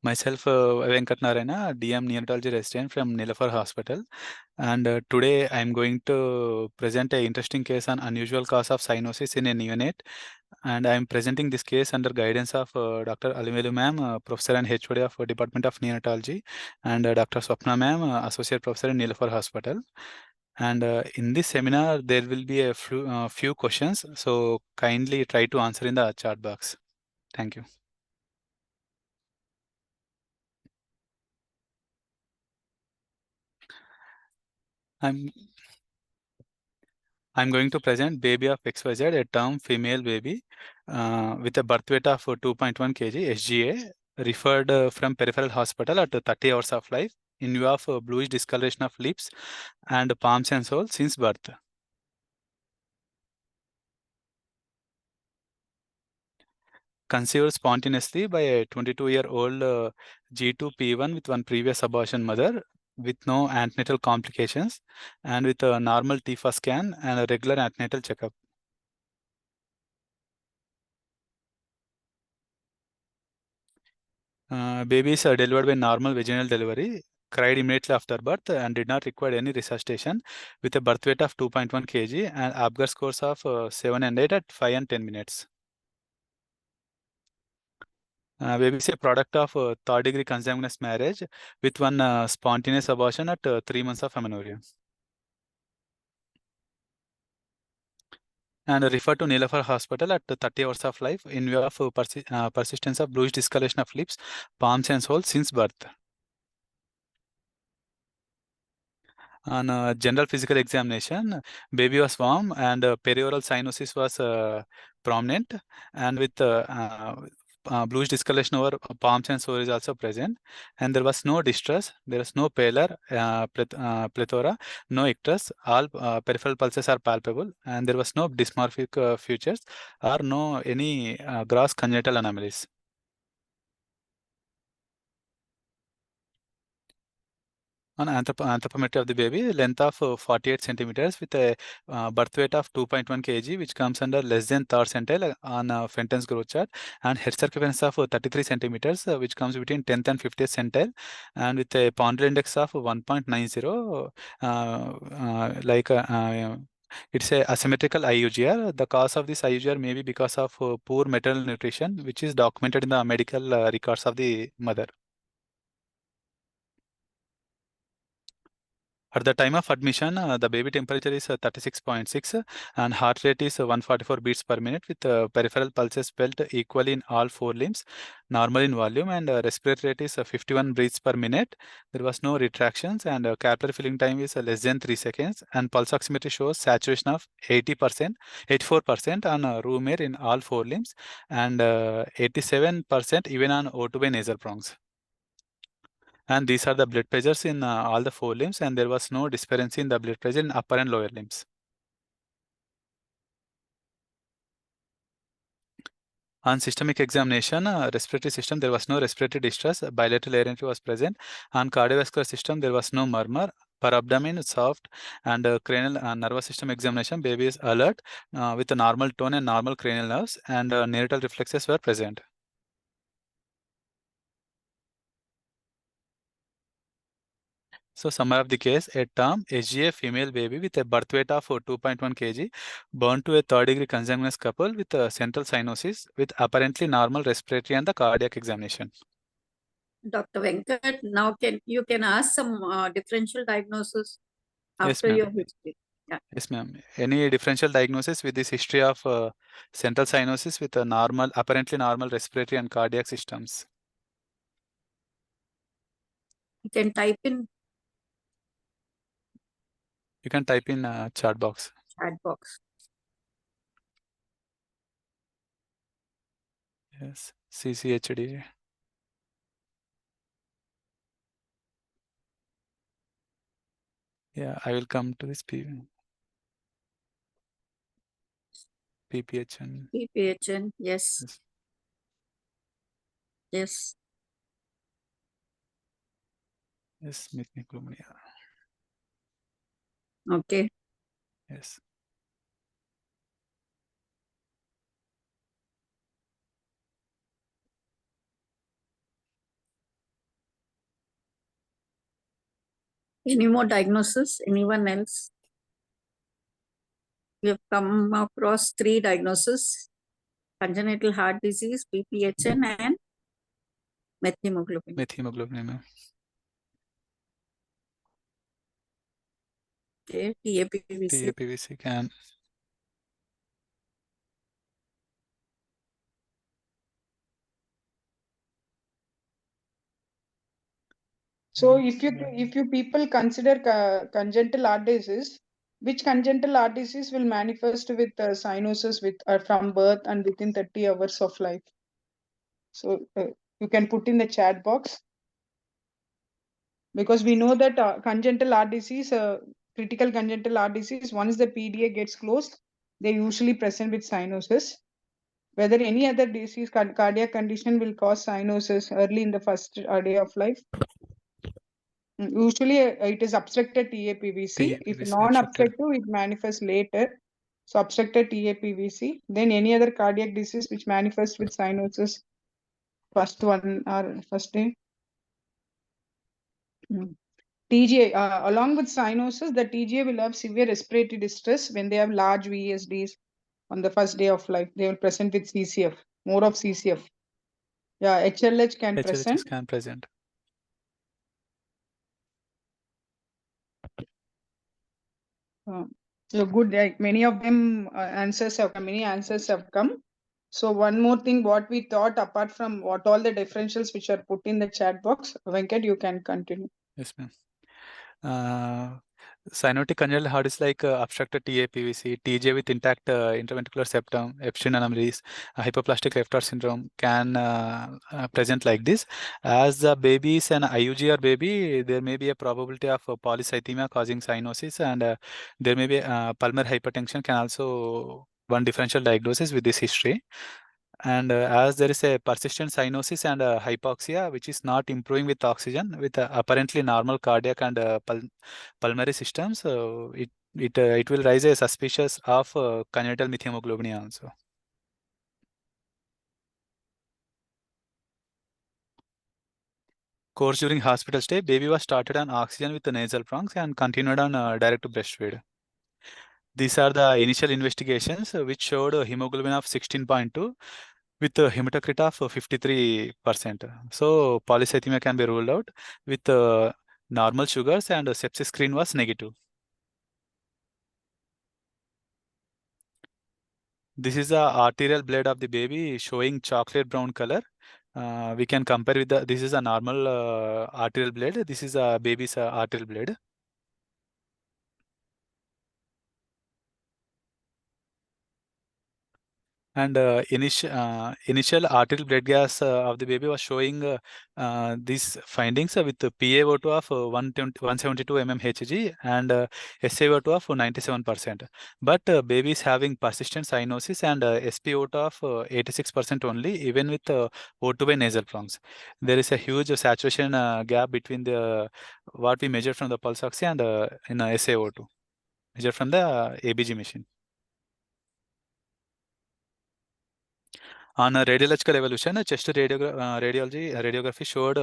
Myself, Venkata Narayana, DM Neonatology resident from Niloufer Hospital. And today I'm going to present an interesting case on unusual cause of cyanosis in a neonate. And I'm presenting this case under guidance of Dr. Alimelu M, Professor and HOD of Department of Neonatology, and Dr. Swapna M, Associate Professor in Niloufer Hospital. And in this seminar, there will be a few questions. So kindly try to answer in the chat box. Thank you. I'm going to present baby of XYZ, a term female baby with a birth weight of 2.1 kg SGA, referred from peripheral hospital at 30 hours of life in view of bluish discoloration of lips and palms and soles since birth. Conceived spontaneously by a 22-year-old G2P1 with one previous abortion mother with no antenatal complications and with a normal TIFA scan and a regular antenatal checkup. Baby is delivered by normal vaginal delivery, cried immediately after birth and did not require any resuscitation with a birth weight of 2.1 kg and Apgar scores of 7 and 8 at 5 and 10 minutes. Baby is a product of third-degree consanguineous marriage with one spontaneous abortion at 3 months of amenorrhea. And referred to Niloufer Hospital at 30 hours of life in view of persistence of bluish discoloration of lips, palms and soles since birth. On general physical examination, baby was warm and perioral cyanosis was prominent, and with bluish discoloration over palms and sore is also present. And there was no distress, there was no pallor, plethora, no ictus. All peripheral pulses are palpable, and there was no dysmorphic features or no any gross congenital anomalies. On anthropometry of the baby, length of 48 centimeters with a birth weight of 2.1 kg, which comes under less than third centile on Fenton's growth chart, and head circumference of 33 centimeters, which comes between 10th and 50th centile, and with a Pondle index of 1.90. It's a asymmetrical IUGR. The cause of this IUGR may be because of poor maternal nutrition, which is documented in the medical records of the mother. At the time of admission, the baby temperature is 36.6 and heart rate is 144 beats per minute with peripheral pulses felt equally in all four limbs, normal in volume, and respiratory rate is 51 breaths per minute. There was no retractions, and capillary filling time is less than 3 seconds, and pulse oximetry shows saturation of 80%, 84% on room air in all four limbs, and 87% even on O2 by nasal prongs. And these are the blood pressures in all the four limbs, and there was no disparity in the blood pressure in upper and lower limbs. On systemic examination, respiratory system, there was no respiratory distress, bilateral air entry was present. On cardiovascular system, there was no murmur. Per abdomen, soft, and cranial nervous system examination, baby is alert with a normal tone and normal cranial nerves, and neonatal reflexes were present. So summary of the case, a term SGA female baby with a birth weight of 2.1 kg born to a third-degree consanguineous couple with a central cyanosis with apparently normal respiratory and the cardiac examination. Dr. Venkat, now you can ask some differential diagnosis after Yes, your history. Yeah. Yes, ma'am. Any differential diagnosis with this history of central cyanosis with a normal, apparently normal respiratory and cardiac systems? You can type in. You can type in chat box. Chat box. Yes, CCHD. Yeah, I will come to this PPHN. PPHN, yes. Yes. Yes, pneumonia. Okay. Yes. Any more diagnosis? Anyone else? We have come across 3 diagnoses: congenital heart disease, BPHN, and methemoglobin. Methemoglobin. Okay, TAPVC. TAPVC can. So if you people consider congenital heart disease, which congenital heart disease will manifest with cyanosis with from birth and within 30 hours of life? So you can put in the chat box, because we know that congenital heart disease, critical congenital heart disease, once the PDA gets closed, they usually present with cyanosis. Whether any other disease, cardiac condition will cause cyanosis early in the first day of life. Usually it is obstructed TAPVC. If non-obstructive, it manifests later. So obstructed TAPVC. Then any other cardiac disease which manifests with cyanosis, first one or first day. TGA, along with cyanosis, the TGA will have severe respiratory distress when they have large VSDs on the first day of life. They will present with CCF, more of CCF. Yeah, HLH can present. Can present. So good, like many of them many answers have come. So one more thing, what we thought apart from what all the differentials which are put in the chat box, Venkat, you can continue. Yes, ma'am. Cyanotic congenital heart is like obstructed TAPVC, TJ with intact interventricular septum, Epstein anomalies, hypoplastic left heart syndrome can present like this. As the baby is an IUGR baby, there may be a probability of polycythemia causing cyanosis, and there may be pulmonary hypertension can also one differential diagnosis with this history. And as there is a persistent cyanosis and hypoxia, which is not improving with oxygen, with apparently normal cardiac and pulmonary systems, it will raise a suspicious of congenital methemoglobin also. Course during hospital stay, baby was started on oxygen with the nasal prongs and continued on direct to breastfeed. These are the initial investigations which showed a hemoglobin of 16.2 with a hematocrit of 53%. So polycythemia can be ruled out with normal sugars, and sepsis screen was negative. This is the arterial blood of the baby showing chocolate brown color. We can compare with this is a normal arterial blood. This is a baby's arterial blood. And initial arterial blood gas of the baby was showing these findings with the PaO2 of 172 mmHg and SaO2 of 97%. But baby is having persistent cyanosis and SpO2 of 86% only, even with O2 by nasal prongs. There is a huge saturation gap between the what we measure from the pulse oxy and in SaO2 measured from the ABG machine. On a radiological evolution, chest radiography showed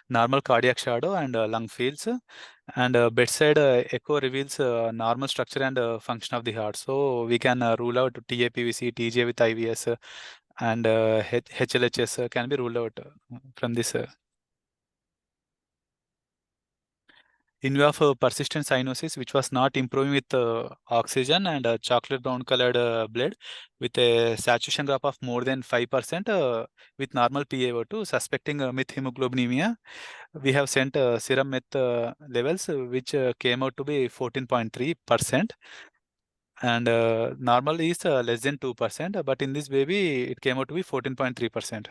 normal cardiac shadow and lung fields, and bedside echo reveals normal structure and function of the heart. So we can rule out TAPVC, TJ with IVS, and HLHS can be ruled out from this. In view of persistent cyanosis, which was not improving with oxygen and chocolate brown colored blood with a saturation gap of more than 5% with normal PaO2, suspecting methemoglobinemia, we have sent serum meth levels which came out to be 14.3%. And normal is less than 2%, but in this baby, it came out to be 14.3%.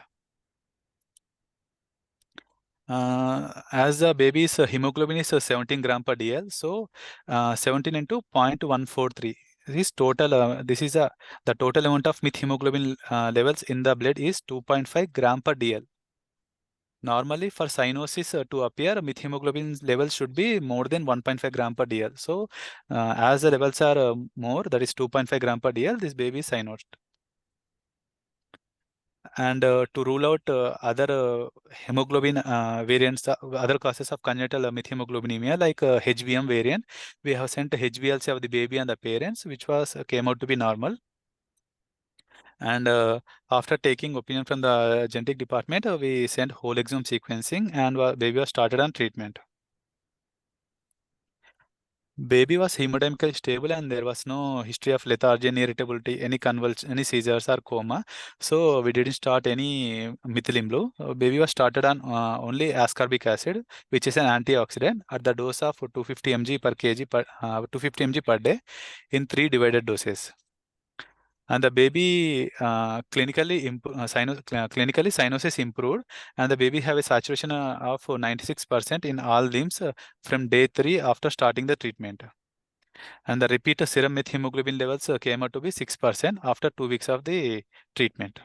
As the baby's hemoglobin is 17 gram per DL, so 17 into 0.143. This total. This is the total amount of methemoglobin levels in the blood is 2.5 gram per DL. Normally, for cyanosis to appear, methemoglobin levels should be more than 1.5 gram per DL. So, as the levels are more, that is 2.5 gram per DL, this baby is cyanosed. And to rule out other hemoglobin variants, other causes of congenital methemoglobinemia like HbM variant, we have sent HbLC of the baby and the parents, which was came out to be normal. And after taking opinion from the genetic department, we sent whole exome sequencing, and baby was started on treatment. Baby was hemodynamically stable, and there was no history of lethargy, any irritability, any convulsion, any seizures or coma. So we didn't start any methylene. Baby was started on only ascorbic acid, which is an antioxidant, at the dose of 250 mg per kg per 250 mg per day in 3 divided doses. And the baby clinically cyanosis improved, and the baby have a saturation of 96% in all limbs from day 3 after starting the treatment. And the repeat serum methemoglobin levels came out to be 6% after 2 weeks of the treatment.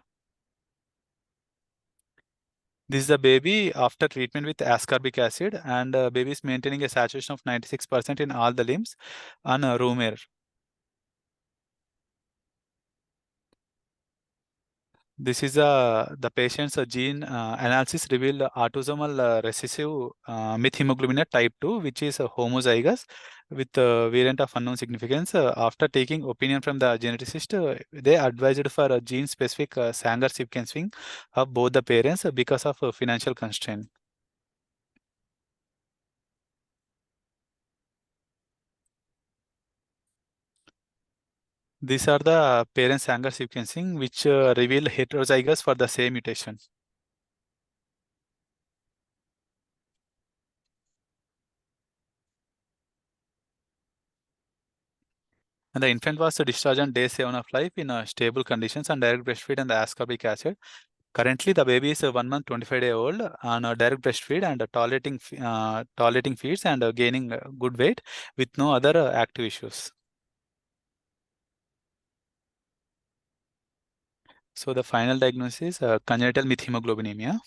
This is the baby after treatment with ascorbic acid, and baby is maintaining a saturation of 96% in all the limbs on room air. This is the patient's gene analysis revealed autosomal recessive methemoglobin type 2, which is homozygous with variant of unknown significance. After taking opinion from the geneticist, they advised for a gene-specific Sanger sequencing of both the parents because of financial constraint. These are the parent Sanger sequencing, which reveal heterozygous for the same mutation. And the infant was discharged on day 7 of life in stable conditions and direct breastfeed and the ascorbic acid. Currently, the baby is 1 month, 25-day old on direct breastfeed and tolerating feeds and gaining good weight with no other active issues. So the final diagnosis is congenital methemoglobinemia.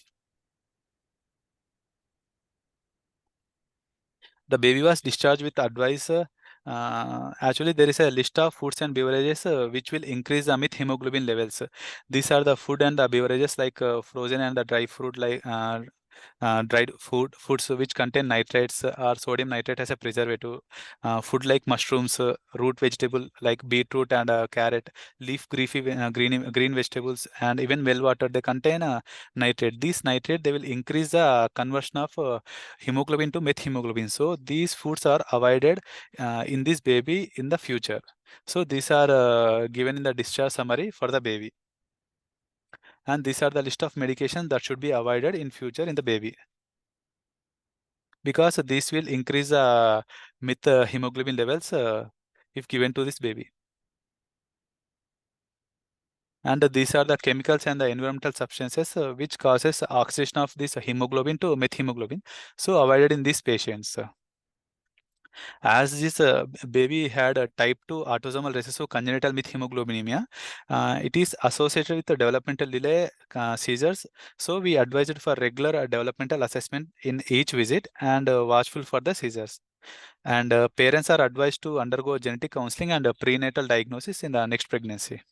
The baby was discharged with advice. Actually, there is a list of foods and beverages which will increase the methemoglobin levels. These are the food and the beverages like frozen and the dry fruit like dried foods which contain nitrates or sodium nitrate as a preservative. Food like mushrooms, root vegetable like beetroot and carrot, green vegetables, and even well water, they contain nitrate. These nitrate, they will increase the conversion of hemoglobin to methemoglobin. So these foods are avoided in this baby in the future. So these are given in the discharge summary for the baby. And these are the list of medications that should be avoided in future in the baby, because this will increase hemoglobin levels if given to this baby. And these are the chemicals and the environmental substances which causes oxidation of this hemoglobin to methemoglobin. So avoided in these patients. As this baby had a type 2 autosomal recessive congenital methemoglobinemia, it is associated with the developmental delay, seizures. So we advised for regular developmental assessment in each visit and watchful for the seizures. And parents are advised to undergo genetic counseling and prenatal diagnosis in the next pregnancy.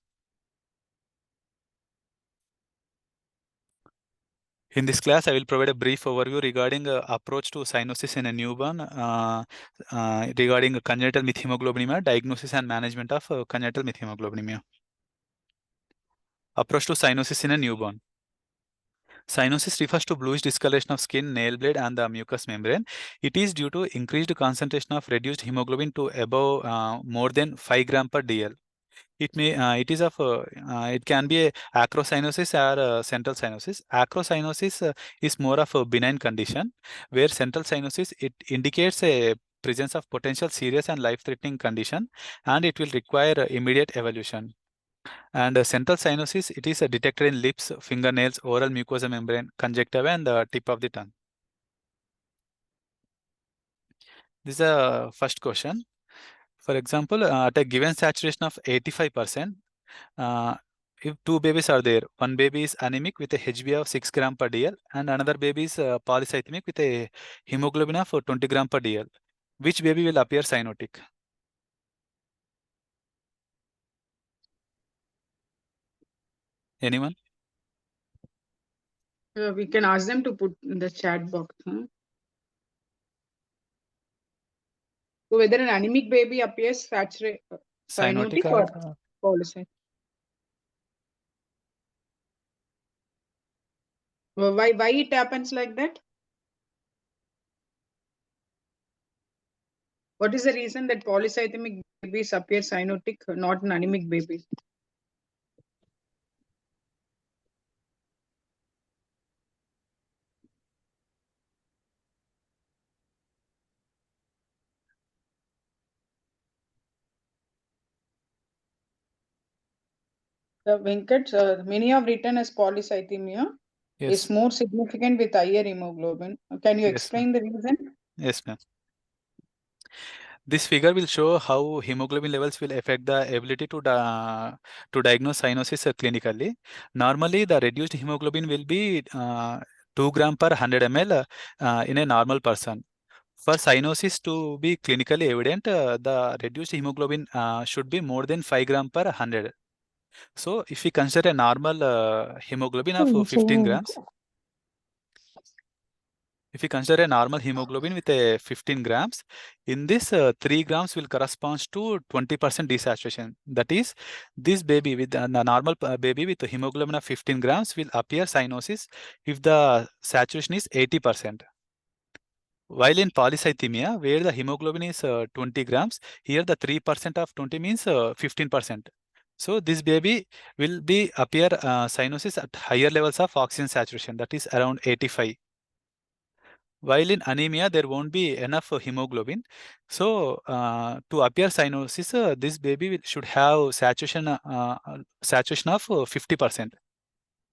In this class, I will provide a brief overview regarding approach to cyanosis in a newborn, regarding congenital methemoglobinemia, diagnosis and management of congenital methemoglobinemia. Approach to cyanosis in a newborn. Cyanosis refers to bluish discoloration of skin, nail blade, and the mucous membrane. It is due to increased concentration of reduced hemoglobin to above more than 5 gram per dl. It can be a acrocyanosis or central cyanosis. Acrocyanosis is more of a benign condition, where central cyanosis, it indicates a presence of potential serious and life-threatening condition, and it will require immediate evaluation. And central cyanosis, it is detected in lips, fingernails, oral mucosa membrane, conjunctiva, and the tip of the tongue. This is the first question. For example, at a given saturation of 85%, if two babies are there, one baby is anemic with a HB of 6 gram per dl, and another baby is polycythemic with a hemoglobin of 20 gram per dl. Which baby will appear cyanotic? Anyone? We can ask them to put in the chat box. So whether an anemic baby appears cyanotic or polycythemic. Why it happens like that? What is the reason that polycythemic babies appear cyanotic, not an anemic baby? Venkat, many have written as polycythemia is more significant with higher hemoglobin. Can you explain the reason? Yes, ma'am. This figure will show how hemoglobin levels will affect the ability to diagnose cyanosis clinically. Normally, the reduced hemoglobin will be 2 gram per 100 ml in a normal person. For cyanosis to be clinically evident, the reduced hemoglobin should be more than 5 gram per 100. So, if we consider a normal hemoglobin of 15 grams, if we consider a normal hemoglobin with a 15 grams, in this 3 grams will correspond to 20% desaturation. That is, this baby with the normal baby with a hemoglobin of 15 grams will appear cyanosis if the saturation is 80%. While in polycythemia, where the hemoglobin is 20 grams, here the 3% of 20 means 15%. So this baby will be appear cyanosis at higher levels of oxygen saturation, that is around 85. While in anemia, there won't be enough hemoglobin. So to appear cyanosis, this baby should have saturation of 50%.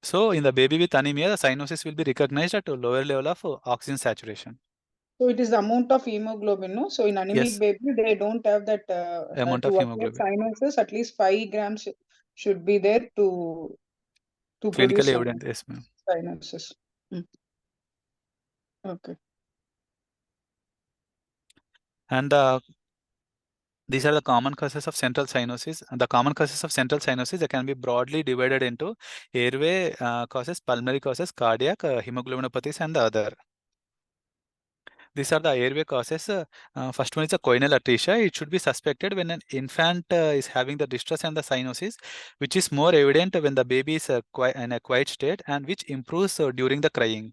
So in the baby with anemia, the cyanosis will be recognized at a lower level of oxygen saturation. So it is the amount of hemoglobin, no? So in anemic baby, they don't have that amount of hemoglobin. Cyanosis, at least 5 grams should be there to produce clinically evident, yes, ma'am. Cyanosis. Okay. And these are the common causes of central cyanosis. And the common causes of central cyanosis, they can be broadly divided into airway causes, pulmonary causes, cardiac, hemoglobinopathies, and the other. These are the airway causes. First one is a choanal atresia. It should be suspected when an infant is having the distress and the cyanosis, which is more evident when the baby is in a quiet state and which improves during the crying.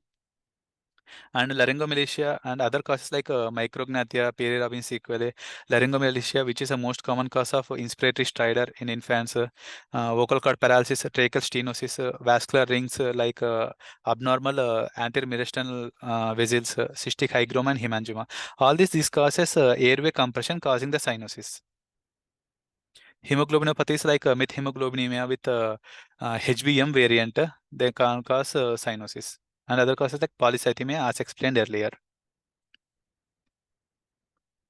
And laryngomalacia and other causes like micrognathia, peri-Robin sequelae, laryngomalacia, which is the most common cause of inspiratory stridor in infants, vocal cord paralysis, tracheal stenosis, vascular rings like abnormal anterior mediastinal vessels, cystic hygroma and hemangioma. All these causes airway compression causing the cyanosis. Hemoglobinopathies like methemoglobinemia with HBM variant, they can cause cyanosis. And other causes like polycythemia, as explained earlier.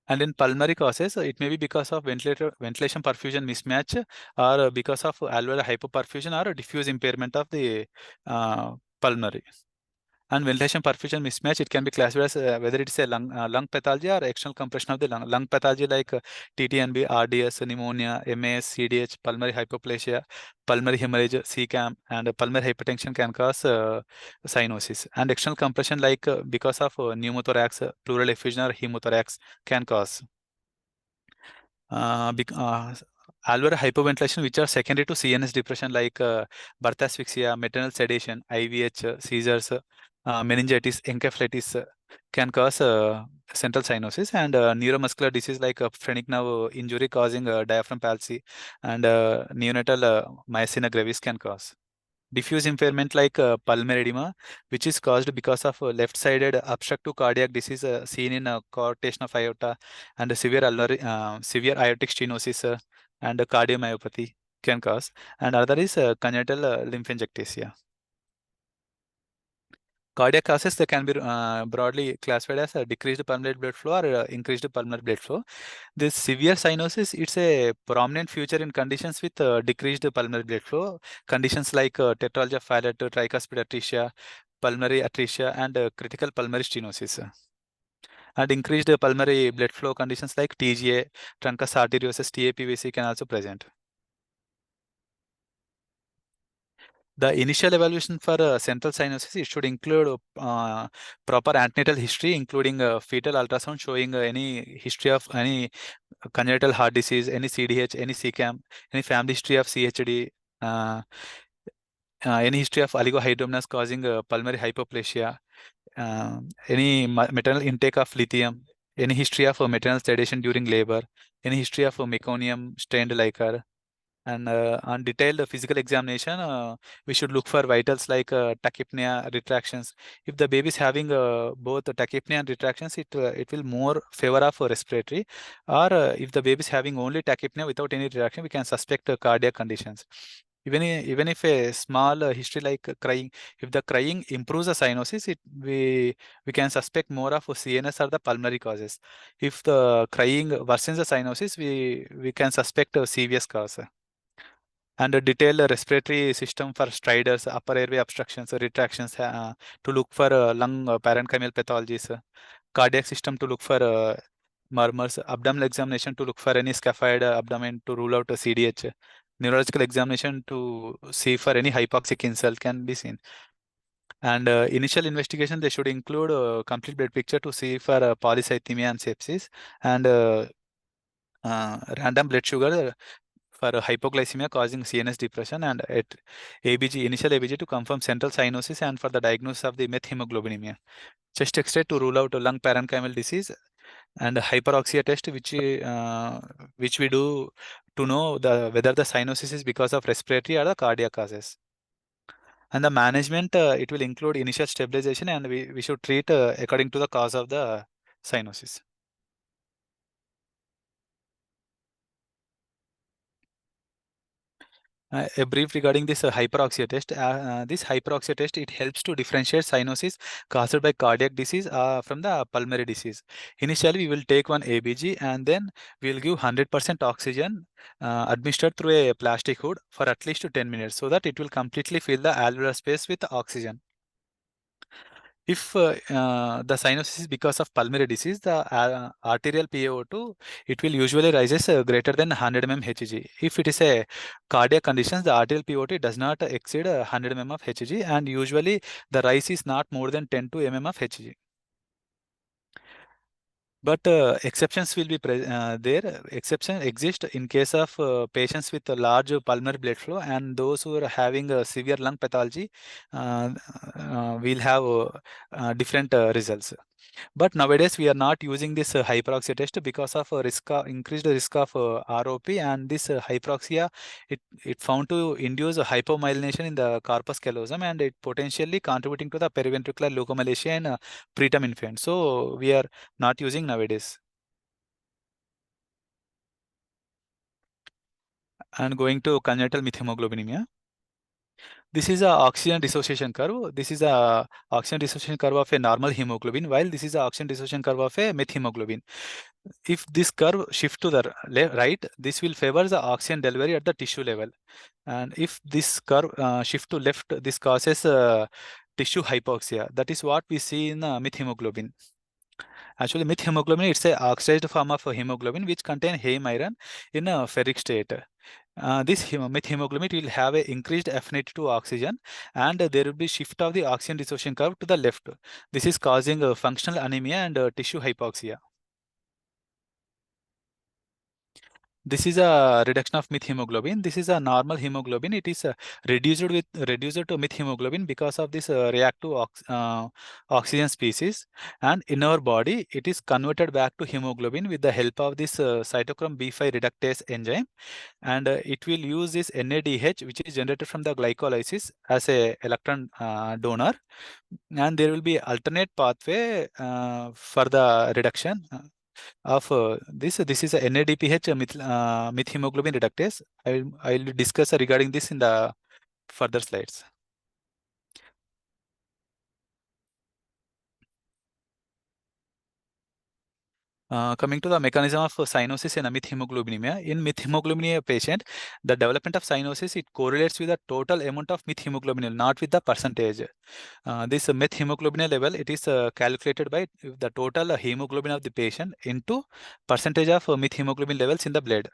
And in pulmonary causes, it may be because of ventilation perfusion mismatch or because of alveolar hypoperfusion or diffuse impairment of the pulmonary. And ventilation perfusion mismatch, it can be classified as whether it's a lung pathology or external compression of the lung. Lung pathology like TTNB, RDS, pneumonia, MAS, CDH, pulmonary hypoplasia, pulmonary hemorrhage, CCAM, and pulmonary hypertension can cause cyanosis. And external compression like because of pneumothorax, pleural effusion, or hemothorax can cause. Alveolar hypoventilation, which are secondary to CNS depression like birth asphyxia, maternal sedation, IVH, seizures, meningitis, encephalitis can cause central cyanosis, and neuromuscular disease like phrenic nerve injury causing diaphragm palsy and neonatal myasthenia gravis can cause. Diffuse impairment like pulmonary edema, which is caused because of left-sided obstructive cardiac disease seen in coarctation of aorta, and severe aortic stenosis and cardiomyopathy can cause. And other is congenital lymphangiectasia. Cardiac causes, they can be broadly classified as a decreased pulmonary blood flow or increased pulmonary blood flow. This severe cyanosis, it's a prominent feature in conditions with decreased pulmonary blood flow. Conditions like tetralogy of Fallot, tricuspid atresia, pulmonary atresia, and critical pulmonary stenosis. And increased pulmonary blood flow conditions like TGA, truncus arteriosus, TAPVC can also present. The initial evaluation for central cyanosis, it should include proper antenatal history, including fetal ultrasound showing any history of any congenital heart disease, any CDH, any CCAM, any family history of CHD, any history of oligohydramnios causing pulmonary hypoplasia, any maternal intake of lithium, any history of maternal sedation during labor, any history of meconium strained liquor. And on detailed physical examination, we should look for vitals like tachypnea, retractions. If the baby is having both tachypnea and retractions, it will more favor of respiratory. Or if the baby is having only tachypnea without any retraction, we can suspect cardiac conditions. Even if a small history like crying, if the crying improves the cyanosis, we can suspect more of CNS or the pulmonary causes. If the crying worsens the cyanosis, we can suspect a CVS cause. And a detailed respiratory system for striders, upper airway obstructions, retractions, to look for lung parenchymal pathologies, cardiac system to look for murmurs, abdominal examination to look for any scaphoid abdomen to rule out a CDH, neurological examination to see for any hypoxic insult can be seen. And initial investigation, they should include complete blood picture to see for polycythemia and sepsis, and random blood sugar for hypoglycemia causing CNS depression, and at ABG, initial ABG to confirm central cyanosis, and for the diagnosis of the methemoglobinemia. Chest X-ray to rule out lung parenchymal disease, and hyperoxia test, which we do to know whether the cyanosis is because of respiratory or the cardiac causes. And the management, it will include initial stabilization, and we should treat according to the cause of the cyanosis. A brief regarding this hyperoxia test. This hyperoxia test, it helps to differentiate cyanosis caused by cardiac disease from the pulmonary disease. Initially, we will take one ABG, and then we will give 100% oxygen administered through a plastic hood for at least 10 minutes, so that it will completely fill the alveolar space with oxygen. If the cyanosis is because of pulmonary disease, the arterial PaO2, it will usually rises greater than 100 mm Hg. If it is a cardiac condition, the arterial PaO2 does not exceed 100 mm of Hg, and usually the rise is not more than 10 to mm of Hg. But exceptions will be there. Exception exist in case of patients with a large pulmonary blood flow, and those who are having a severe lung pathology will have different results. But nowadays we are not using this hyperoxia test because of increased risk of ROP, and this hyperoxia, it found to induce a hypomyelination in the corpus callosum, and it potentially contributing to the periventricular leukomalacia in preterm infants. So we are not using nowadays. And going to congenital methemoglobinemia. This is a oxygen dissociation curve. This is a oxygen dissociation curve of a normal hemoglobin, while this is a oxygen dissociation curve of a methemoglobin. If this curve shift to the right, this will favor the oxygen delivery at the tissue level. And if this curve shift to left, this causes tissue hypoxia. That is what we see in methemoglobin. Actually, methemoglobin, it's a oxidized form of hemoglobin which contain heme iron in a ferric state. This methemoglobin will have a increased affinity to oxygen, and there will be shift of the oxygen dissociation curve to the left. This is causing functional anemia and tissue hypoxia. This is a reduction of methemoglobin. This is a normal hemoglobin. It is reduced to methemoglobin because of this reactive oxygen species. And in our body, it is converted back to hemoglobin with the help of this cytochrome B5 reductase enzyme. And it will use this NADH, which is generated from the glycolysis, as a electron donor. And there will be alternate pathway for the reduction of this. This is a NADPH methemoglobin reductase. I will discuss regarding this in the further slides. Coming to the mechanism of cyanosis in methemoglobinemia. In methemoglobinemia patient, the development of cyanosis, it correlates with the total amount of methemoglobin, not with the percentage. This methemoglobin level, it is calculated by the total hemoglobin of the patient into percentage of methemoglobin levels in the blood.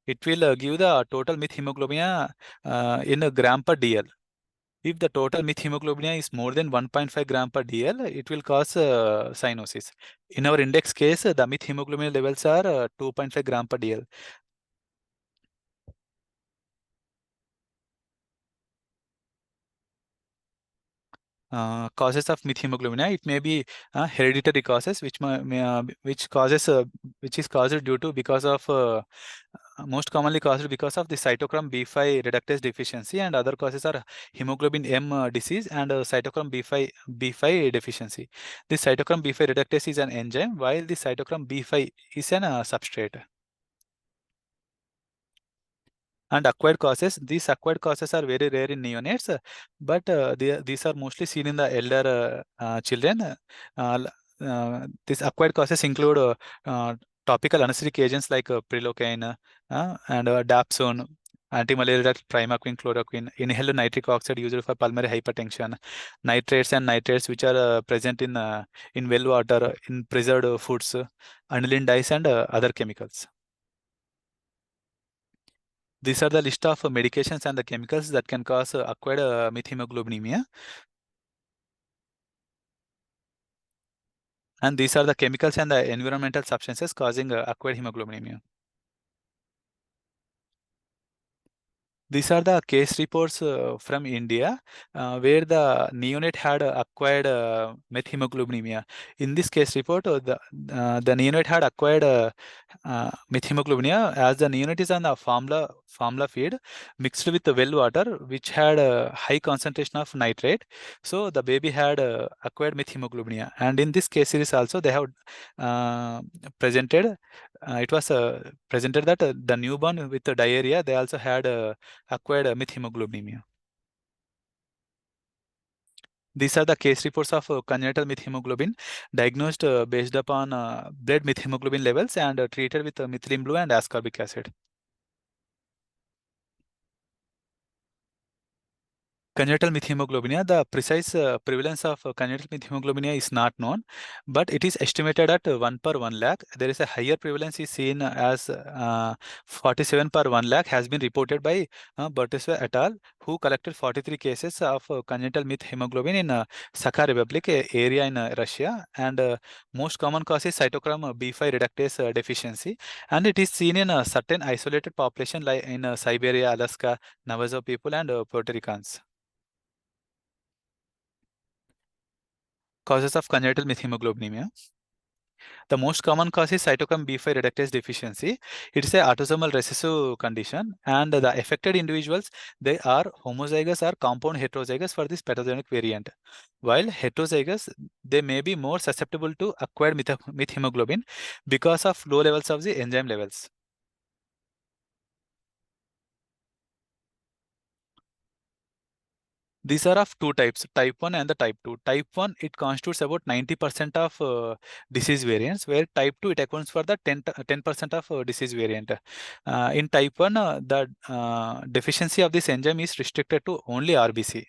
It will give the total methemoglobin in a gram per DL. If the total methemoglobinemia is more than 1.5 gram per dl, it will cause cyanosis. In our index case, the methemoglobinemia levels are 2.5 gram per dl. Causes of methemoglobinemia, it may be hereditary causes, which is caused due to because of most commonly caused because of the cytochrome B5 reductase deficiency, and other causes are hemoglobin M disease and cytochrome B5 deficiency. The cytochrome B5 reductase is an enzyme, while the cytochrome B5 is an substrate. And acquired causes, these acquired causes are very rare in neonates, but these are mostly seen in the elder children. These acquired causes include topical anesthetic agents like prilocaine and dapsone, antimalarial drug primaquine, chloroquine, inhaled nitric oxide used for pulmonary hypertension, nitrates and nitrates which are present in well water, in preserved foods, aniline dyes, and other chemicals. These are the list of medications and the chemicals that can cause acquired methemoglobinemia. And these are the chemicals and the environmental substances causing acquired hemoglobinemia. These are the case reports from India where the neonate had acquired methemoglobinemia. In this case report, the neonate had acquired methemoglobinemia as the neonate is on the formula feed mixed with the well water, which had a high concentration of nitrate. So the baby had acquired methemoglobinemia. And in this case series also, they have presented, it was presented that the newborn with the diarrhea, they also had acquired methemoglobinemia. These are the case reports of congenital methemoglobin diagnosed based upon blood methemoglobin levels and treated with methylene blue and ascorbic acid. Congenital methemoglobinemia, the precise prevalence of congenital methemoglobinemia is not known, but it is estimated at 1 per 1 lakh. There is a higher prevalence is seen as 47 per 1 lakh has been reported by Bertesve et al., who collected 43 cases of congenital methemoglobin in Sakha Republic area in Russia, and most common cause is cytochrome B5 reductase deficiency, and it is seen in a certain isolated population like in Siberia, Alaska, Navajo people, and Puerto Ricans. Causes of congenital methemoglobinemia. The most common cause is cytochrome B5 reductase deficiency. It is a autosomal recessive condition, and the affected individuals, they are homozygous or compound heterozygous for this pathogenic variant. While heterozygous, they may be more susceptible to acquired methemoglobin because of low levels of the enzyme levels. These are of two types, type 1 and the type 2. Type 1, it constitutes about 90% of disease variants, where type 2, it accounts for the 10% of disease variant. In type 1, the deficiency of this enzyme is restricted to only RBC.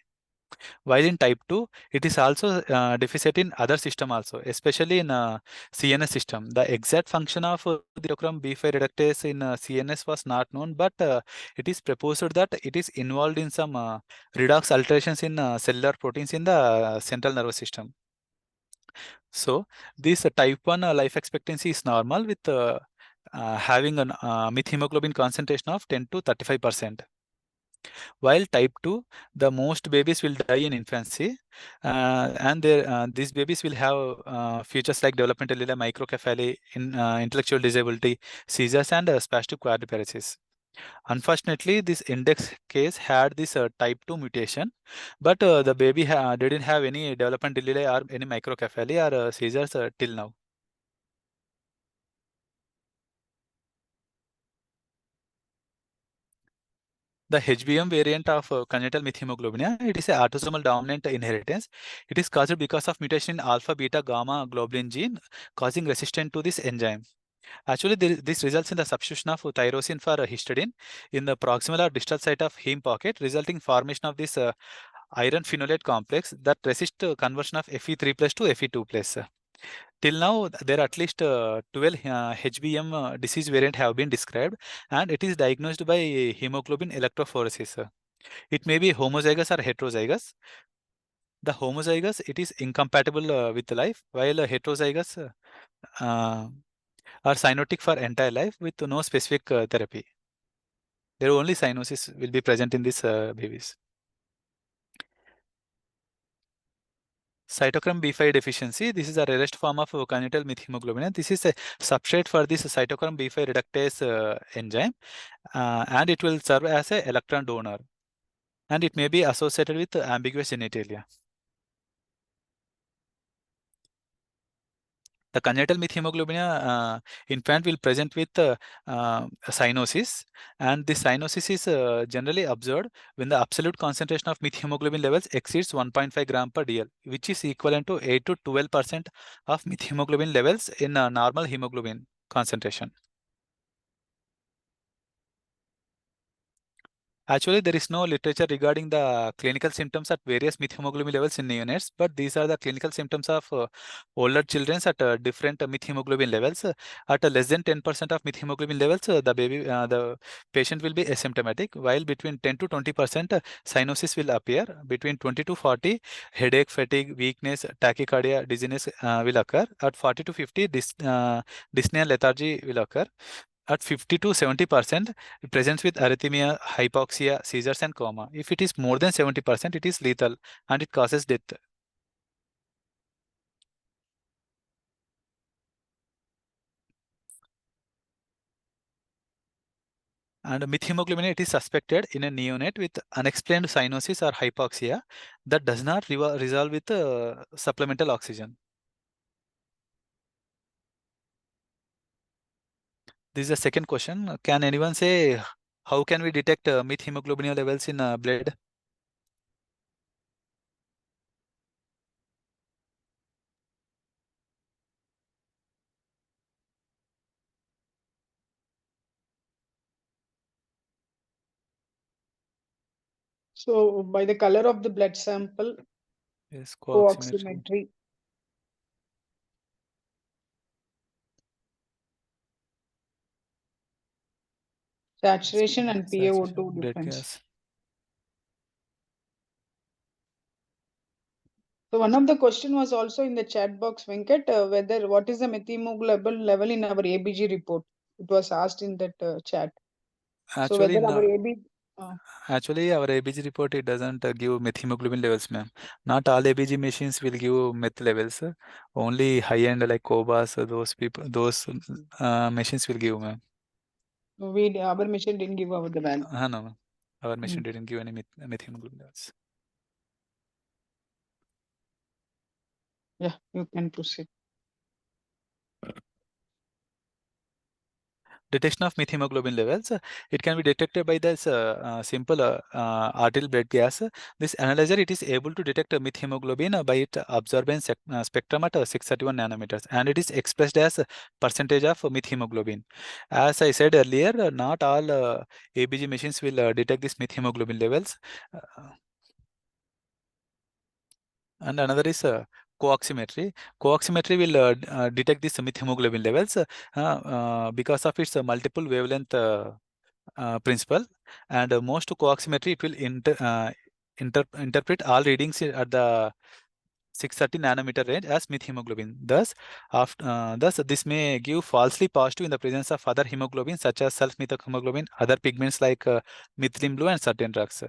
While in type 2, it is also deficient in other system also, especially in CNS system. The exact function of the cytochrome B5 reductase in CNS was not known, but it is proposed that it is involved in some redox alterations in cellular proteins in the central nervous system. So this type 1 life expectancy is normal with having a methemoglobin concentration of 10 to 35%. While type 2, the most babies will die in infancy, and these babies will have features like developmental delay, microcephaly, intellectual disability, seizures, and spastic quadriparesis. Unfortunately, this index case had this type 2 mutation, but the baby didn't have any development delay or any microcephaly or seizures till now. The HBM variant of congenital methemoglobinemia, it is a autosomal dominant inheritance. It is caused because of mutation in alpha, beta, gamma globulin gene, causing resistance to this enzyme. Actually, this results in the substitution of tyrosine for histidine in the proximal or distal site of heme pocket, resulting formation of this iron phenolate complex that resists conversion of Fe3 plus to Fe2 plus. Till now, there are at least 12 HBM disease variant have been described, and it is diagnosed by hemoglobin electrophoresis. It may be homozygous or heterozygous. The homozygous, it is incompatible with life, while heterozygous are cyanotic for entire life with no specific therapy. There only cyanosis will be present in these babies. Cytochrome B5 deficiency. This is a rarest form of congenital methemoglobin. This is a substrate for this cytochrome B5 reductase enzyme, and it will serve as a electron donor. And it may be associated with ambiguous genitalia. The congenital methemoglobinia infant will present with cyanosis, and this cyanosis is generally observed when the absolute concentration of methemoglobin levels exceeds 1.5 gram per dl, which is equivalent to 8 to 12% of methemoglobin levels in normal hemoglobin concentration. Actually, there is no literature regarding the clinical symptoms at various methemoglobin levels in neonates, but these are the clinical symptoms of older children at different methemoglobin levels. At less than 10% of methemoglobin levels, the patient will be asymptomatic, while between 10 to 20% cyanosis will appear. Between 20 to 40, headache, fatigue, weakness, tachycardia, dizziness will occur. At 40 to 50, dyspnea, lethargy will occur. At 50 to 70%, it presents with arrhythmia, hypoxia, seizures, and coma. If it is more than 70%, it is lethal and it causes death. And methemoglobin, it is suspected in a neonate with unexplained cyanosis or hypoxia that does not resolve with supplemental oxygen. This is the second question. Can anyone say how can we detect methemoglobin levels in blood? So by the color of the blood sample, Yes, co-oximetry, saturation and PaO2 blood difference. gas. So one of the question was also in the chat box, Venkat, whether what is the methemoglobin level in our ABG report? It was asked in that chat. So Actually, whether our no. AB, Actually, our ABG report, it doesn't give methemoglobin levels, ma'am. Not all ABG machines will give meth levels. Only high-end like Cobas, those machines will give, ma'am. our machine didn't give our the value. No, ma'am. Our machine didn't give any methemoglobin levels. Yeah, you can proceed. Detection of methemoglobin levels, it can be detected by this simple arterial blood gas. This analyzer, it is able to detect methemoglobin by its absorbance spectrum at 631 nanometers, and it is expressed as a percentage of methemoglobin. As I said earlier, not all ABG machines will detect this methemoglobin levels. And another is co-oximetry. Co-oximetry will detect this methemoglobin levels because of its multiple wavelength principle, and most co-oximetry, it will interpret all readings at the 630 nanometer range as methemoglobin. Thus, this may give falsely positive in the presence of other hemoglobins such as self-methemoglobin, other pigments like methylene blue, and certain drugs.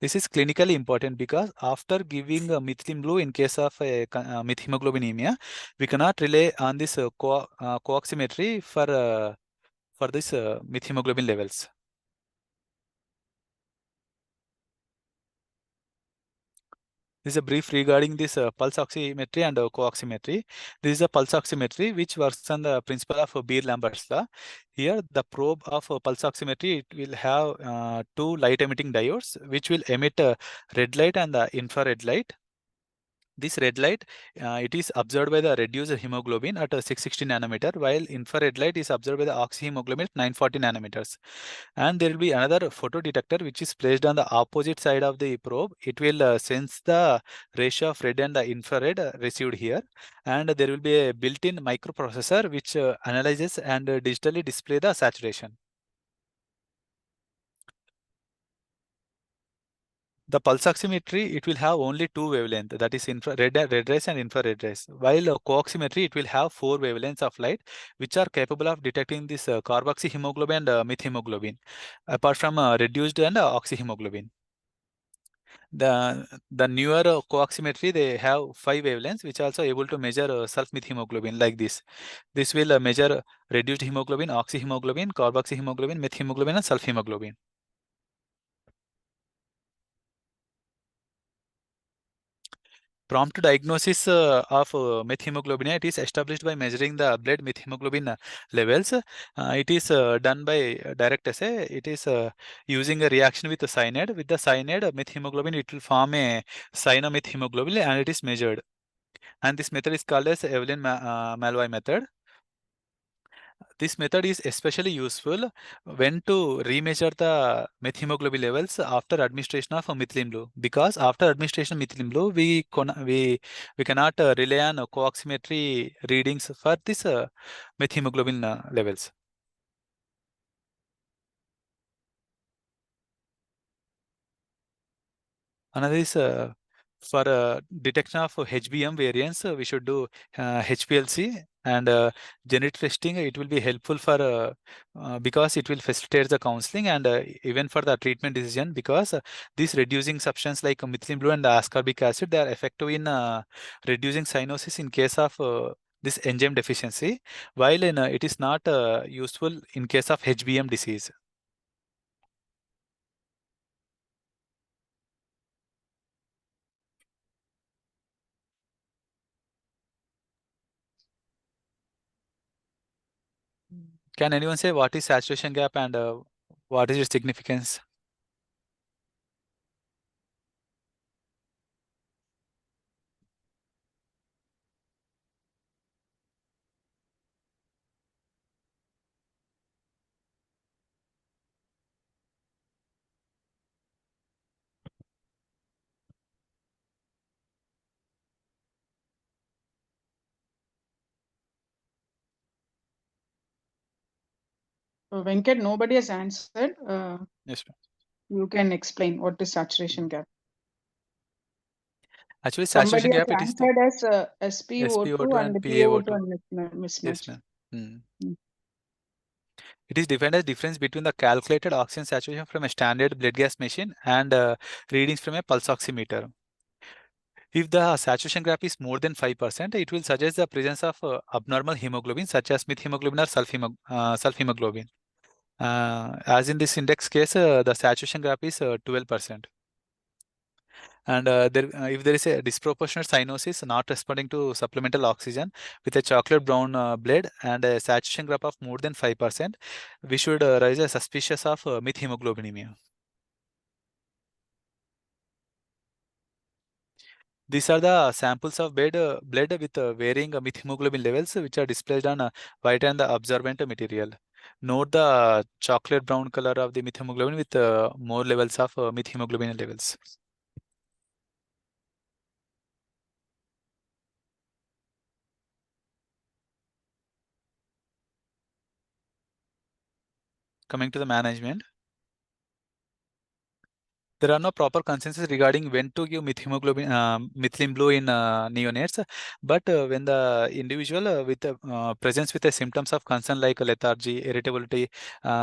This is clinically important because after giving methylene blue in case of methemoglobinemia, we cannot rely on this co-oximetry for this methemoglobin levels. This is a brief regarding this pulse oximetry and co-oximetry. This is a pulse oximetry which works on the principle of Beer-Lambert's law. Here, the probe of pulse oximetry, it will have two light-emitting diodes which will emit red light and the infrared light. This red light, it is observed by the reduced hemoglobin at 660 nanometer, while infrared light is observed by the oxyhemoglobin at 940 nanometers. And there will be another photodetector which is placed on the opposite side of the probe. It will sense the ratio of red and the infrared received here. And there will be a built-in microprocessor which analyzes and digitally display the saturation. The pulse oximetry, it will have only two wavelengths, that is red rays and infrared rays. While co-oximetry, it will have four wavelengths of light, which are capable of detecting this carboxyhemoglobin and methemoglobin, apart from reduced and oxyhemoglobin. The newer co-oximetry, they have five wavelengths, which are also able to measure self-methemoglobin like this. This will measure reduced hemoglobin, oxyhemoglobin, carboxyhemoglobin, methemoglobin, and self-hemoglobin. Prompt diagnosis of methemoglobin, it is established by measuring the blood methemoglobin levels. It is done by direct assay. It is using a reaction with the cyanide. With the cyanide, methemoglobin, it will form a cyanomethemoglobin and it is measured. And this method is called as Evelyn-Malloy method. This method is especially useful when to remeasure the methemoglobin levels after administration of methylene blue, because after administration of methylene blue, we cannot rely on co-oximetry readings for this methemoglobin levels. Another is for detection of HBM variants, we should do HPLC and genetic testing. It will be helpful for because it will facilitate the counseling and even for the treatment decision, because these reducing substance like methylene blue and ascorbic acid, they are effective in reducing cyanosis in case of this enzyme deficiency, while it is not useful in case of HBM disease. Can anyone say what is saturation gap and what is its significance? Venkat, nobody has answered. Yes, ma'am. You can explain what is saturation gap. Actually, Somebody saturation has gap, it is the answered as SpO2 SpO2 and and PaO2 PaO2. mismatch. Yes, ma'am. Mm. It is defined as difference between the calculated oxygen saturation from a standard blood gas machine and readings from a pulse oximeter. If the saturation gap is more than 5%, it will suggest the presence of abnormal hemoglobin such as methemoglobin or self-hemoglobin. As in this index case, the saturation gap is 12%. And if there is a disproportionate cyanosis not responding to supplemental oxygen with a chocolate brown blood and a saturation gap of more than 5%, we should raise a suspicious of methemoglobinemia. These are the samples of blood with varying methemoglobin levels, which are displayed on white and the absorbent material. Note the chocolate brown color of the methemoglobin with more levels of methemoglobin levels. Coming to the management, there are no proper consensus regarding when to give methylene blue in neonates. But when the individual with presence with the symptoms of concern like lethargy, irritability,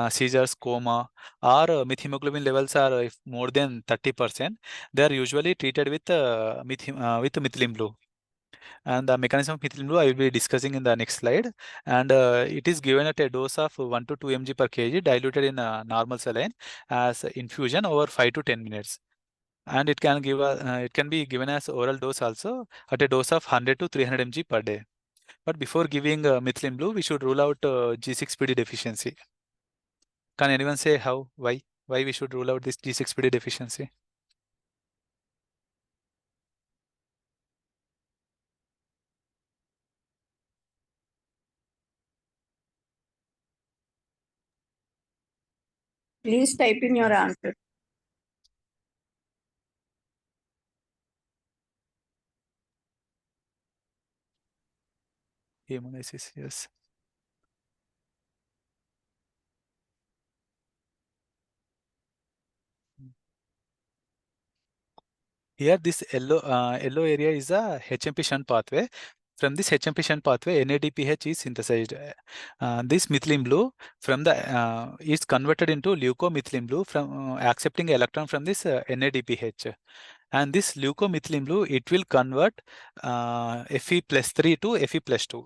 seizures, coma, or methemoglobin levels are if more than 30%, they are usually treated with with methylene blue. And the mechanism of methylene blue I will be discussing in the next slide. And it is given at a dose of 1 to 2 mg per kg diluted in normal saline as infusion over 5 to 10 minutes. And it can be given as oral dose also at a dose of 100 to 300 mg per day. But before giving methylene blue, we should rule out G6PD deficiency. Can anyone say how, why we should rule out this G6PD deficiency? Please type in your answer. Hemolysis, yes. Here, this yellow area is a HMP shunt pathway. From this HMP shunt pathway, NADPH is synthesized. This methylene blue from the is converted into leucomethylene blue from accepting electron from this NADPH. And this leucomethylene blue, it will convert Fe+3 to Fe+2.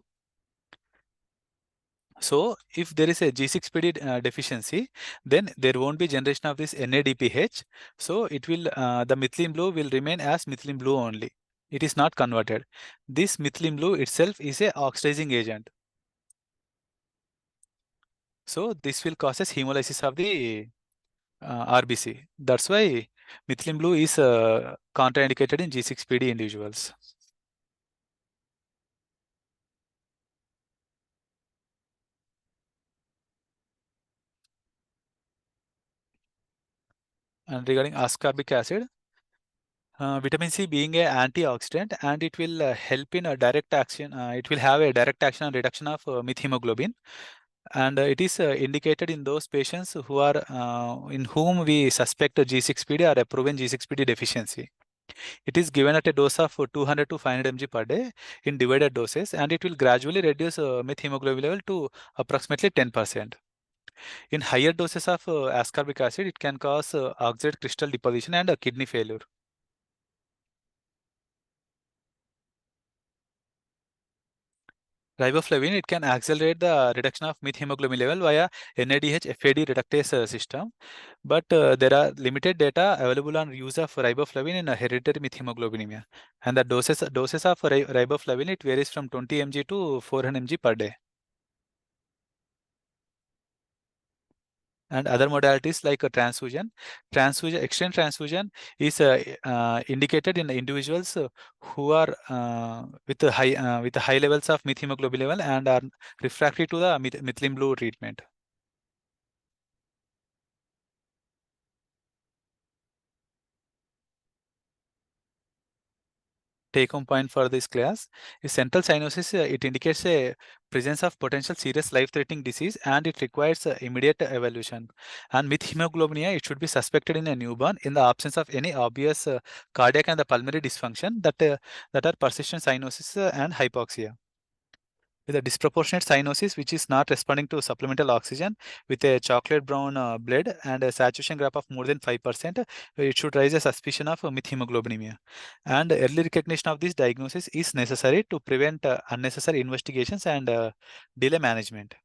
So if there is a G6PD deficiency, then there won't be generation of this NADPH. So it will the methylene blue will remain as methylene blue only. It is not converted. This methylene blue itself is a oxidizing agent. So this will causes hemolysis of the RBC. That's why methylene blue is contraindicated in G6PD individuals. And regarding ascorbic acid, vitamin C being an antioxidant, and it will help in a direct action. It will have a direct action on reduction of methemoglobin, and it is indicated in those patients who are in whom we suspect a G6PD or a proven G6PD deficiency. It is given at a dose of 200 to 500 mg per day in divided doses, and it will gradually reduce methemoglobin level to approximately 10%. In higher doses of ascorbic acid, it can cause oxide crystal deposition and kidney failure. Riboflavin, it can accelerate the reduction of methemoglobin level via NADH FAD reductase system, but there are limited data available on use of riboflavin in hereditary methemoglobinemia, and the doses of riboflavin, it varies from 20 mg to 400 mg per day. And other modalities like transfusion, extended transfusion is indicated in individuals who are with high levels of methemoglobin level and are refractory to the methylene blue treatment. Take-home point for this class is central cyanosis. It indicates a presence of potential serious life-threatening disease, and it requires immediate evaluation. And with hemoglobinemia, it should be suspected in a newborn in the absence of any obvious cardiac and the pulmonary dysfunction that are persistent cyanosis and hypoxia. With a disproportionate cyanosis which is not responding to supplemental oxygen, with a chocolate brown blood and a saturation gap of more than 5%, it should raise a suspicion of methemoglobinemia. And early recognition of this diagnosis is necessary to prevent unnecessary investigations and delay management.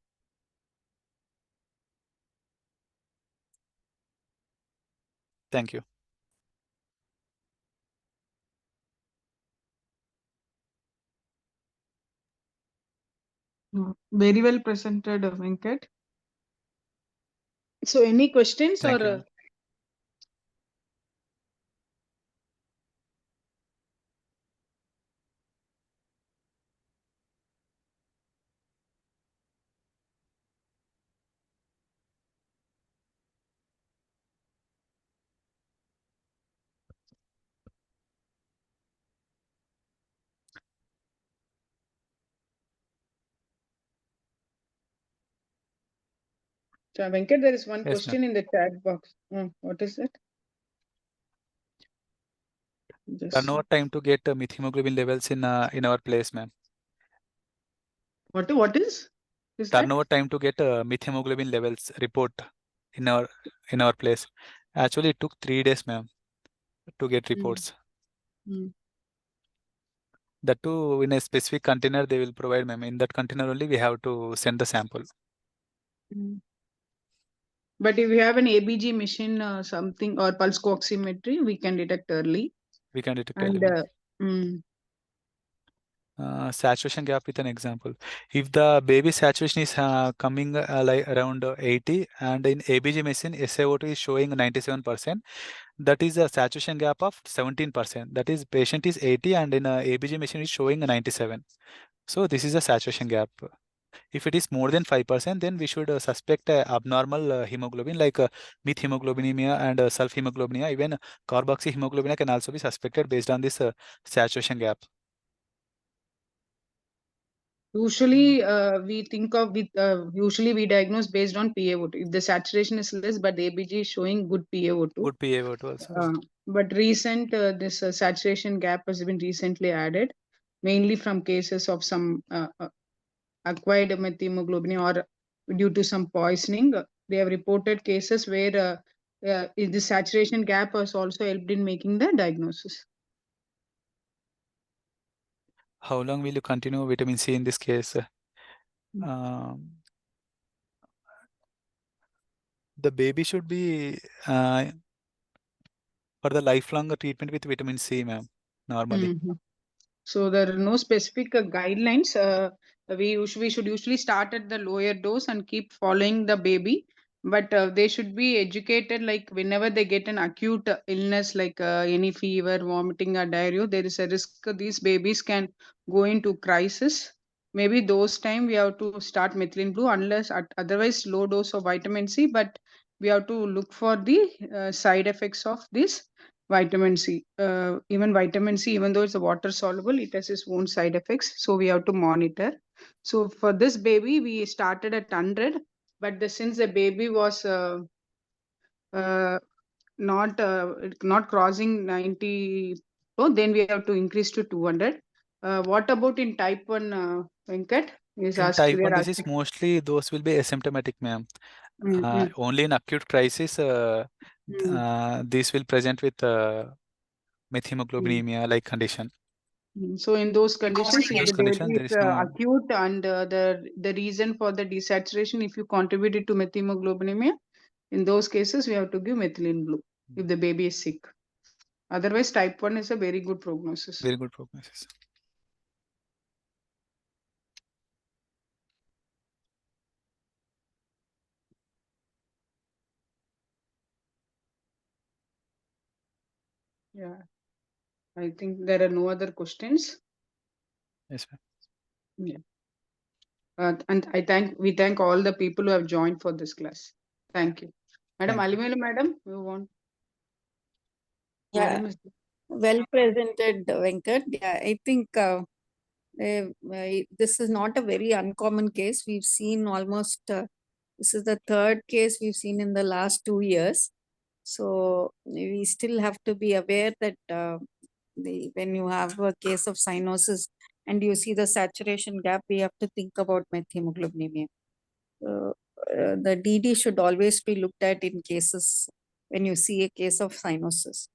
Thank you. Very well presented, Venkat. So any questions? Thank or you. Venkat, there is one Yes, question in the chat box. What is it? Turnover time to get methemoglobin levels in our place, ma'am. What is Turnover time to get methemoglobin levels report in our place. Actually, it took 3 days, ma'am, to get reports. That too, in a specific container they will provide, ma'am. In that container only we have to send the sample. But if you have an ABG machine, something, or pulse oximetry, we can detect early. We can detect And early. Saturation gap with an example. If the baby saturation is coming like around 80, and in ABG machine SiO2 is showing 97%, that is a saturation gap of 17%. That is, patient is 80 and in ABG machine is showing 97. So this is a saturation gap. If it is more than 5%, then we should suspect abnormal hemoglobin like methemoglobinemia and sulfhemoglobinemia. Even carboxyhemoglobinemia can also be suspected based on this saturation gap. Usually, we think of usually we diagnose based on PaO2. If the saturation is less, but the ABG is showing good PaO2. Good PaO2 also. but recent this saturation gap has been recently added, mainly from cases of some acquired methemoglobin or due to some poisoning. They have reported cases where the saturation gap has also helped in making the diagnosis. How long will you continue vitamin C in this case? The baby should be for the lifelong treatment with vitamin C, ma'am, normally. So there are no specific guidelines. We should usually start at the lower dose and keep following the baby. But they should be educated, like whenever they get an acute illness like any fever, vomiting, or diarrhea, there is a risk these babies can go into crisis. Maybe those time we have to start methylene blue, unless otherwise low dose of vitamin C. But we have to look for the side effects of this vitamin C. Even vitamin C, even though it's a water soluble, it has its own side effects. So we have to monitor. So for this baby, we started at 100, but since the baby was not crossing 90, then we have to increase to 200. What about in type 1, Venkat? In type 1 disease, mostly those will be asymptomatic, ma'am. Only in acute crisis, these will present with methemoglobinemia like condition. So in those conditions, if the baby there is is no acute and the reason for the desaturation, if you contributed to methemoglobinemia, in those cases we have to give methylene blue if the baby is sick. Otherwise, type 1 is a very good prognosis. Very good prognosis. Yeah, I think there are no other questions. Yes, ma'am. Yeah. And we thank all the people who have joined for this class. Thank you. Madam Alimelu, madam, you want? Yeah, well presented, Venkat. Yeah, I think this is not a very uncommon case. We've seen almost, this is the third case we've seen in the last 2 years. So we still have to be aware that when you have a case of cyanosis and you see the saturation gap, we have to think about methemoglobinemia. The DD should always be looked at in cases when you see a case of cyanosis.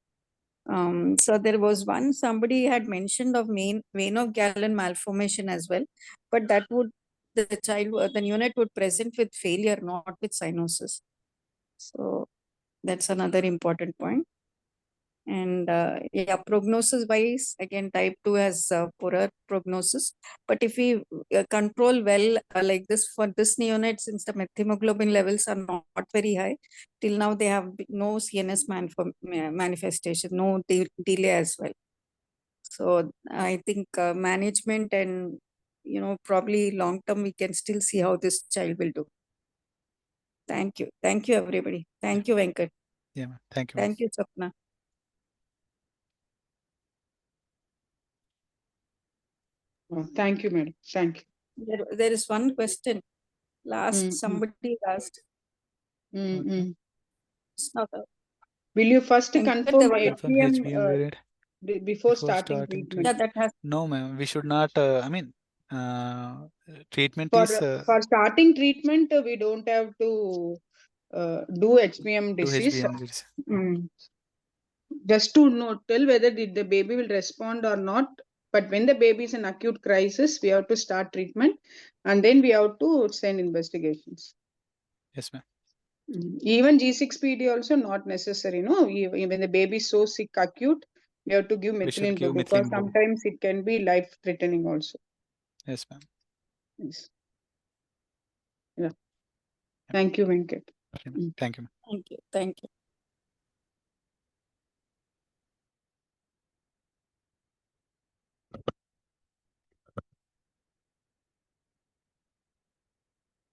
So there was somebody had mentioned of vein of Galen malformation as well, but that would, the neonate would present with failure, not with cyanosis. So that's another important point. And yeah, prognosis wise, again, type 2 has poorer prognosis. But if we control well like this for this neonate, since the methemoglobin levels are not very high, till now they have no CNS manifestation, no delay as well. So I think management and, probably long term, we can still see how this child will do. Thank you. Thank you, everybody. Thank you, Venkat. Yeah, ma'am. Thank you. Thank you, Swapna. Thank you, madam. Thank you. There is one question. Somebody asked. you. Will you first confirm HBM before starting treatment? Yeah, that has. No, ma'am. We should not. Treatment for, is for starting treatment, we don't have to do HBM disease. Just to tell whether the baby will respond or not. But when the baby is in acute crisis, we have to start treatment, and then we have to send investigations. Yes, ma'am. Even G6PD also not necessary. No, when the baby is so sick acute, we have to give methylene blue because sometimes it can be life threatening also. Yes, ma'am. Yes. Yeah. Thank you, Venkat. Thank you. Thank you. Thank you.